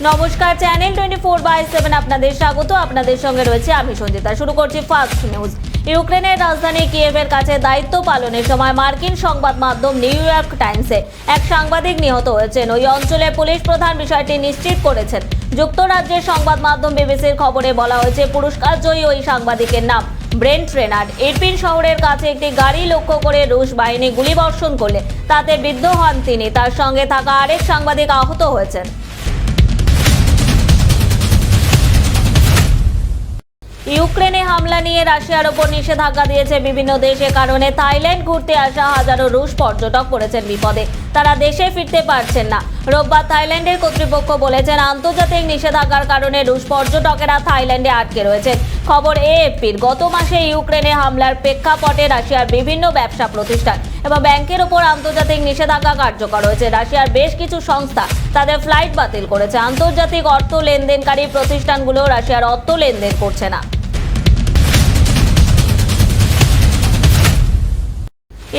নমস্কার, চ্যানেল 24/7 আপনাদের স্বাগত। আপনাদের সঙ্গে রয়েছে আমি সঞ্জিতা। শুরু করছি ফার্স্ট নিউজ। ইউক্রেনের রাজধানী কিয়েভের কাছে দায়িত্ব পালনের সময় মার্কিন সংবাদ মাধ্যম নিউ ইয়র্ক টাইমসে এক সাংবাদিক নিহত হয়েছেন। ওই অঞ্চলের পুলিশ প্রধান বিষয়টি নিশ্চিত করেছেন। যুক্তরাজ্যের সংবাদ মাধ্যম বিবিসির খবরে বলা হয়েছে, পুরস্কার জয়ী ওই সাংবাদিকের নাম ব্রেন্ট রেনার্ড। ইরপিন শহরের কাছে একটি গাড়ি লক্ষ্য করে রুশ বাহিনী গুলিবর্ষণ করলে তাতে বিদ্ধ হন তিনি। তার সঙ্গে থাকা আরেক সাংবাদিক আহত হয়েছেন। ইউক্রেনে হামলা নিয়ে রাশিয়ার ওপর নিষেধাজ্ঞা দিয়েছে বিভিন্ন দেশ। এ কারণে থাইল্যান্ড ঘুরতে আসা হাজারো রুশ পর্যটক পড়েছেন বিপদে। তারা দেশে ফিরতে পারছেন না। রোববার থাইল্যান্ডের কর্তৃপক্ষ বলেছেন, আন্তর্জাতিক নিষেধাজ্ঞার কারণে রুশ পর্যটকেরা থাইল্যান্ডে আটকে রয়েছেন। খবর এএফপির। গত মাসে ইউক্রেনে হামলার প্রেক্ষাপটে রাশিয়ার বিভিন্ন ব্যবসা প্রতিষ্ঠান এবং ব্যাংকের ওপর আন্তর্জাতিক নিষেধাজ্ঞা কার্যকর হয়েছে। রাশিয়ার বেশ কিছু সংস্থা তাদের ফ্লাইট বাতিল করেছে। আন্তর্জাতিক অর্থ লেনদেনকারী প্রতিষ্ঠানগুলো রাশিয়ার অর্থ লেনদেন করছে না।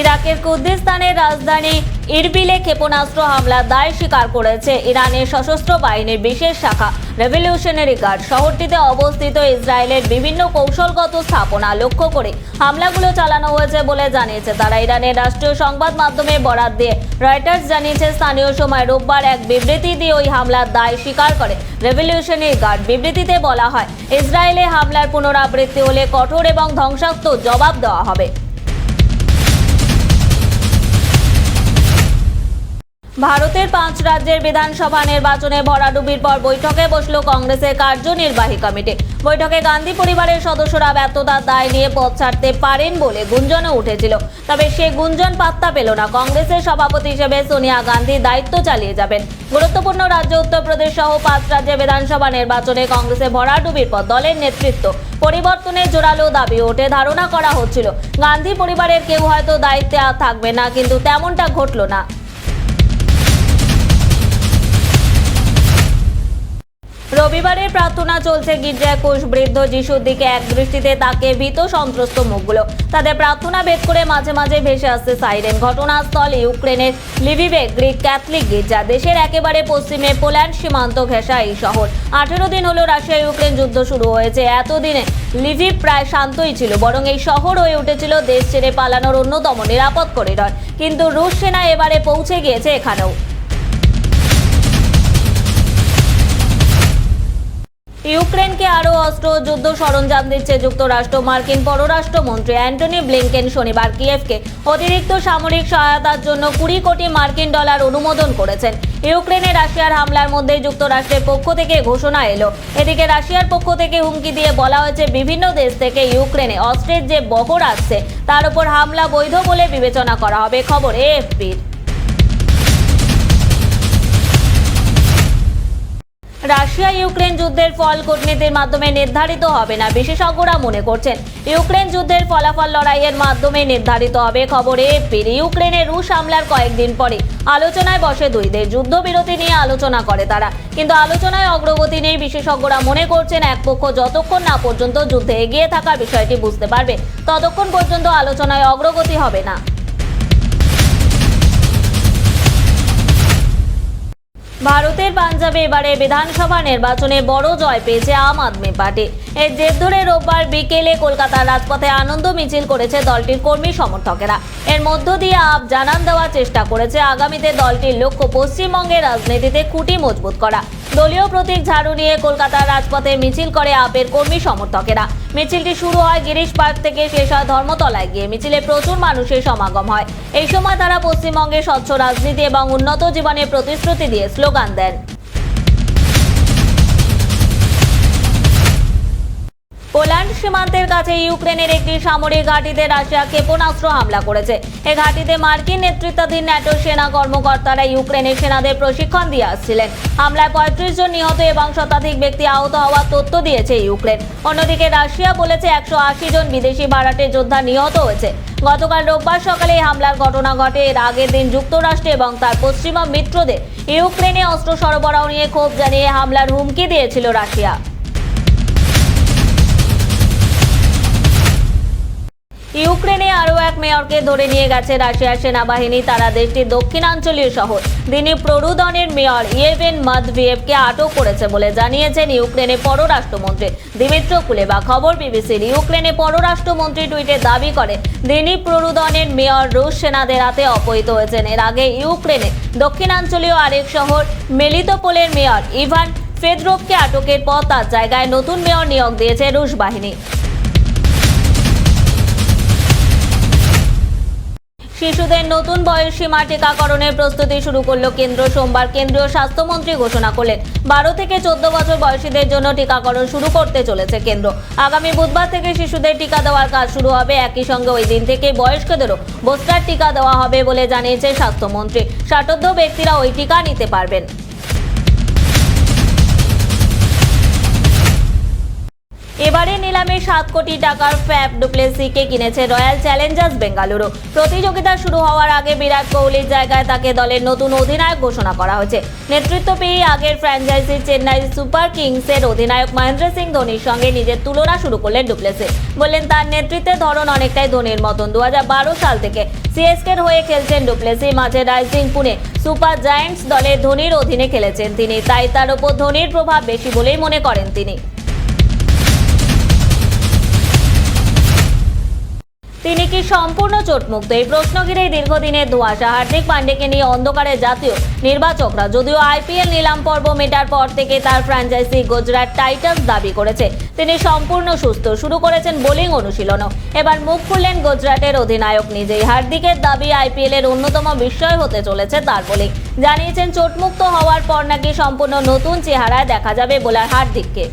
ইরাকের কুর্দিস্তানের রাজধানী ইরবিলে ক্ষেপণাস্ত্র হামলার দায় স্বীকার করেছে ইরানের সশস্ত্র বাহিনীর বিশেষ শাখা রেভলিউশনারি গার্ড। শহরটিতে অবস্থিত ইসরায়েলের বিভিন্ন কৌশলগত স্থাপনা লক্ষ্য করে হামলাগুলো চালানো হয়েছে বলে জানিয়েছে তারা। ইরানের রাষ্ট্রীয় সংবাদ মাধ্যমে বরাত দিয়ে রয়টার্স জানিয়েছে, স্থানীয় সময় রোববার এক বিবৃতি দিয়ে ওই হামলার দায় স্বীকার করে রেভলিউশনারি গার্ড। বিবৃতিতে বলা হয়, ইসরায়েলে হামলার পুনরাবৃত্তি হলে কঠোর এবং ধ্বংসাত্মক জবাব দেওয়া হবে। ভারতের 5 রাজ্যের বিধানসভা নির্বাচনে ভরাডুবির পর বৈঠকে বসল কংগ্রেসের কার্যনির্বাহী কমিটি। বৈঠকে গান্ধী পরিবারের সদস্যরা ব্যর্থতার দায় নিয়ে পদ ছাড়তে পারেন বলে গুঞ্জনও উঠেছিল। তবে সে গুঞ্জন পাত্তা পেল না। কংগ্রেসের সভাপতি হিসেবে সোনিয়া গান্ধী দায়িত্ব চালিয়ে যাবেন। গুরুত্বপূর্ণ রাজ্য উত্তরপ্রদেশ সহ 5 রাজ্যের বিধানসভা নির্বাচনে কংগ্রেসের ভরাডুবির পর দলের নেতৃত্ব পরিবর্তনের জোরালো দাবি ওঠে। ধারণা করা হচ্ছিল গান্ধী পরিবারের কেউ হয়তো দায়িত্বে আর থাকবে না, কিন্তু তেমনটা ঘটল না। রবিবারের প্রার্থনা চলছে গির্জায়। কোষ বৃদ্ধ যিশুর দিকে এক দৃষ্টিতে তাকে ভীত সন্ত্রস্ত মুখগুলো। তাদের প্রার্থনা ভেদ করে মাঝে মাঝে ভেসে আসছে সাইরেন। ঘটনাস্থল ইউক্রেনের লিভিভে গ্রিক ক্যাথলিক গির্জা। দেশের একেবারে পশ্চিমে পোল্যান্ড সীমান্ত ঘেঁষা এই শহর। 18 দিন হলো রাশিয়া ইউক্রেন যুদ্ধ শুরু হয়েছে। এতদিনে লিভিভ প্রায় শান্তই ছিল, বরং এই শহর হয়ে উঠেছিল দেশ ছেড়ে পালানোর অন্যতম নিরাপদ করিডর। কিন্তু রুশ সেনা এবারে পৌঁছে গিয়েছে এখানেও। ইউক্রেনকে আরও অস্ত্র যুদ্ধ সরঞ্জাম দিচ্ছে যুক্তরাষ্ট্র। মার্কিন পররাষ্ট্রমন্ত্রী অ্যান্টনি ব্লিংকেন শনিবার কিয়েভকে অতিরিক্ত সামরিক সহায়তার জন্য 20 কোটি মার্কিন ডলার অনুমোদন করেছেন। ইউক্রেনে রাশিয়ার হামলার মধ্যে যুক্তরাষ্ট্রের পক্ষ থেকে ঘোষণা এলো। এদিকে রাশিয়ার পক্ষ থেকে হুমকি দিয়ে বলা হয়েছে, বিভিন্ন দেশ থেকে ইউক্রেনে অস্ত্রের যে বহর আসছে তার উপর হামলা বৈধ বলে বিবেচনা করা হবে। খবর এএফপির। রাশিয়া ইউক্রেন যুদ্ধের ফল কূটনীতির মাধ্যমে নির্ধারিত হবে না, বিশেষজ্ঞরা মনে করছেন। ইউক্রেন যুদ্ধের ফলাফল লড়াইয়ের মাধ্যমে নির্ধারিত হবে। খবর এএফপির। ইউক্রেনে রুশ হামলার কয়েকদিন পরে আলোচনায় বসে দুই দেশ। যুদ্ধবিরতি নিয়ে আলোচনা করে তারা, কিন্তু আলোচনায় অগ্রগতি নেই। বিশেষজ্ঞরা মনে করছেন, এক পক্ষ যতক্ষণ না পর্যন্ত যুদ্ধে এগিয়ে থাকার বিষয়টি বুঝতে পারবে ততক্ষণ পর্যন্ত আলোচনায় অগ্রগতি হবে না। ভারতের পাঞ্জাবে এবারে বিধানসভা নির্বাচনে বড় জয় পেয়েছে আম আদমি পার্টি। এর জের ধরে রোববার বিকেলে কলকাতার রাজপথে আনন্দ মিছিল করেছে দলটির কর্মী সমর্থকেরা। এর মধ্য দিয়ে আপ জানান দেওয়ার চেষ্টা করেছে, আগামীতে দলটির লক্ষ্য পশ্চিমবঙ্গের রাজনীতিতে খুঁটি মজবুত করা। দলীয় প্রতীক ঝাড়ু নিয়ে কলকাতার রাজপথে মিছিল করে আপের কর্মী সমর্থকেরা। মিছিলটি শুরু হয় গিরিশ পার্ক থেকে, শেষ হয় ধর্মতলায় গিয়ে। মিছিলে প্রচুর মানুষের সমাগম হয়। এই সময় তারা পশ্চিমবঙ্গে স্বচ্ছ রাজনীতি এবং উন্নত জীবনের প্রতিশ্রুতি দিয়ে স্লোগান দেন। পোল্যান্ড সীমান্তের কাছে ইউক্রেনের একটি সামরিক ঘাঁটিতে রাশিয়া ক্ষেপণাস্ত্র হামলা করেছে। এই ঘাঁটিতে মার্কিন নেতৃত্বাধীন ন্যাটো সেনা কর্মকর্তারা ইউক্রেনের সেনাদের প্রশিক্ষণ দিয়ে আসছিলেন। হামলায় 35 জন নিহত এবং শতাধিক ব্যক্তি আহত হওয়ার তথ্য দিয়েছে ইউক্রেন। অন্যদিকে রাশিয়া বলেছে 180 জন বিদেশি ভাড়াটে যোদ্ধা নিহত হয়েছে। গতকাল রোববার সকালে এই হামলার ঘটনা ঘটে। এর আগের দিন যুক্তরাষ্ট্র এবং তার পশ্চিমা মিত্রদের ইউক্রেনে অস্ত্র সরবরাহ নিয়ে ক্ষোভ জানিয়ে হামলার হুমকি দিয়েছিল রাশিয়া। ইউক্রেনে আরও এক মেয়রকে ধরে নিয়ে গেছে রাশিয়ার সেনাবাহিনী। তারা দেশটির দক্ষিণাঞ্চলীয় শহর দিনিপ্রোরুদনের মেয়র ইয়েভেন মাদভিয়েভকে আটক করেছে বলে জানিয়েছেন ইউক্রেনের পররাষ্ট্রমন্ত্রী দিমিত্র কুলেবা। খবর বিবিসির। ইউক্রেনের পররাষ্ট্রমন্ত্রী টুইটে দাবি করে দিনিপ্রোরুদনের মেয়র রুশ সেনাদের হাতে অপহৃত হয়েছেন। এর আগে ইউক্রেনের দক্ষিণাঞ্চলীয় আরেক শহর মেলিতোপোলের মেয়র ইভান ফেদরোভকে আটকের পর তার জায়গায় নতুন মেয়র নিয়োগ দিয়েছে রুশ বাহিনী। শিশুদের নতুন বয়সসীমা টিকাকরণের প্রস্তুতি শুরু করল কেন্দ্র। সোমবার কেন্দ্রীয় স্বাস্থ্যমন্ত্রী ঘোষণা করলেন 12 থেকে 14 বছর বয়সীদের জন্য টিকাকরণ শুরু করতে চলেছে কেন্দ্র। আগামী বুধবার থেকে শিশুদের টিকা দেওয়ার কাজ শুরু হবে। একই সঙ্গে ওই দিন থেকে বয়স্কদেরও বুস্টার টিকা দেওয়া হবে বলে জানিয়েছে স্বাস্থ্যমন্ত্রী। ষাটোর্ধ্ব ব্যক্তিরা ওই টিকা নিতে পারবেন। এবারে নিলামে 7 কোটি টাকার ফ্যাব ডুপ্লেসিকে কিনেছে রয়্যাল চ্যালেঞ্জার্স বেঙ্গালুরু। প্রতিযোগিতা শুরু হওয়ার আগে বিরাট কোহলির জায়গায় তাকে দলের নতুন অধিনায়ক ঘোষণা করা হয়েছে। নেতৃত্ব পেয়ে আগের ফ্র্যাঞ্চাইজি চেন্নাই সুপার কিংসের অধিনায়ক মহেন্দ্র সিং ধোনির সঙ্গে নিজের তুলনা শুরু করলেন ডুপ্লেসি। বললেন তার নেতৃত্বের ধরন অনেকটাই ধোনির মতন। 2012 সাল থেকে সিএসকের হয়ে খেলছেন ডুপ্লেসি। মাঝে রাইজিং পুনে সুপার জায়ান্টস দলে ধোনির অধীনে খেলেছেন তিনি, তাই তার উপর ধোনির প্রভাব বেশি বলেই মনে করেন তিনি। তিনি কি সম্পূর্ণ চোটমুক্ত? এই প্রশ্ন ঘিরেই দীর্ঘদিনের ধোঁয়াশা হার্দিক পান্ডেকে নিয়ে অন্ধকারে জাতীয় নির্বাচকরা। যদিও আইপিএল নিলাম পর্ব মেটার পর থেকে তার ফ্র্যাঞ্চাইজি গুজরাট টাইটান্স দাবি করেছে তিনি সম্পূর্ণ সুস্থ। শুরু করেছেন বোলিং অনুশীলনও। এবার মুখ খুললেন গুজরাটের অধিনায়ক নিজেই। হার্দিকের দাবি আইপিএল এর অন্যতম বিস্ময় হতে চলেছে তার বোলিং। জানিয়েছেন চোটমুক্ত হওয়ার পর নাকি সম্পূর্ণ নতুন চেহারায় দেখা যাবে বোলার হার্দিককে।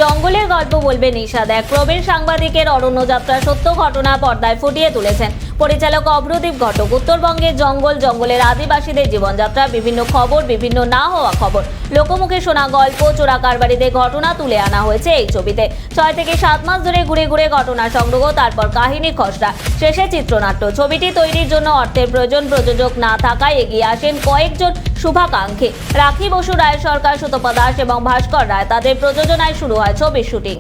জঙ্গলের গল্প বলবে নিশাদ। এক প্রবীণ সাংবাদিকের অরণ্য যাত্রা সত্য ঘটনা পর্দায় ফুটিয়ে তুলেছেন পরিচালক অভ্রদীপ ঘটক। উত্তরবঙ্গের জঙ্গলের আদিবাসীদের জীবনযাত্রা, বিভিন্ন খবর, বিভিন্ন না হওয়া খবর, লোকমুখে শোনা গল্প, চোরা কারবারিদের ঘটনা তুলে আনা হয়েছে এই ছবিতে। 6 থেকে 7 মাস ধরে ঘুরে ঘুরে ঘটনা সংগ্রহ, তারপর কাহিনী খসড়া, শেষে চিত্রনাট্য। ছবিটি তৈরির জন্য অর্থের প্রয়োজন। প্রযোজক না থাকায় এগিয়ে আসেন কয়েকজন শুভাকাঙ্ক্ষী। রাখি বসু, রায় সরকার, সুতপা দাস এবং ভাস্কর রায়। তাদের প্রযোজনায় শুরু হয় ছবির শুটিং।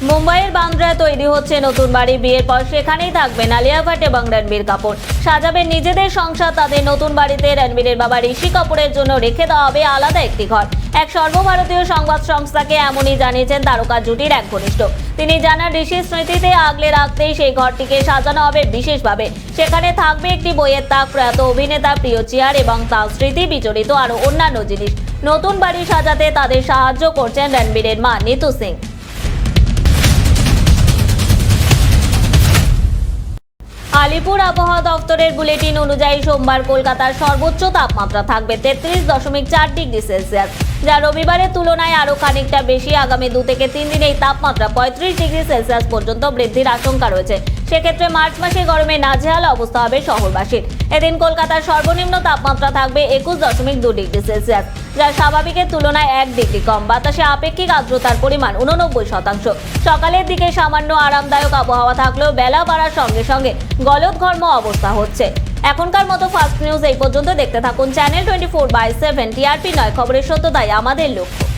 মুম্বাইয়ের বান্দ্রায় তৈরি হচ্ছে নতুন বাড়ি। বিয়ের পর সেখানেই থাকবেন আলিয়া ভাট এবং রণবীর কাপুর। সাজাবেন নিজেদের সংসার। তাদের নতুন বাড়িতে রণবীরের বাবা ঋষি কাপুরের জন্য রেখে দেওয়া হবে আলাদা একটি ঘর। এক সর্বভারতীয় সংবাদ সংস্থাকে এমনই জানিয়েছেন তারকা জুটির এক ঘনিষ্ঠ। তিনি জানান ঋষির স্মৃতিতে আগলে রাখতেই সেই ঘরটিকে সাজানো হবে বিশেষভাবে। সেখানে থাকবে একটি বইয়ের তাক, প্রয়াত অভিনেতা প্রিয় চেয়ার এবং তার স্মৃতি বিজড়িত আরও অন্যান্য জিনিস। নতুন বাড়ি সাজাতে তাদের সাহায্য করছেন রণবীরের মা নিতু সিং। আলিপুর আবহাওয়া দফতরের বুলেটিন অনুযায়ী সোমবার কলকাতার সর্বোচ্চ তাপমাত্রা থাকবে 33.4 ডিগ্রি সেলসিয়াস, যা রবিবারের তুলনায় আরও খানিকটা বেশি। আগামী 2 থেকে 3 দিন এই তাপমাত্রা 35 ডিগ্রি সেলসিয়াস পর্যন্ত বৃদ্ধির আশঙ্কা রয়েছে। সেক্ষেত্রে মার্চ মাসে গরমে নাজেহাল অবস্থা হবে শহরবাসীর। এদিন কলকাতার সর্বনিম্ন তাপমাত্রা থাকবে 21.2 ডিগ্রি সেলসিয়াস, যা স্বাভাবিকের তুলনায় 1 ডিগ্রি কম। বাতাসে আপেক্ষিক আর্দ্রতার পরিমাণ 89%। সকালের দিকে সামান্য আরামদায়ক আবহাওয়া থাকলেও বেলা বাড়ার সঙ্গে সঙ্গে গলদঘর্ম অবস্থা হচ্ছে। এখনকার মতো ফাস্ট নিউজ এই পর্যন্ত। দেখতে থাকুন চ্যানেল 24/7। টিআরপি নয়, খবরের সত্যতাই আমাদের লক্ষ্য।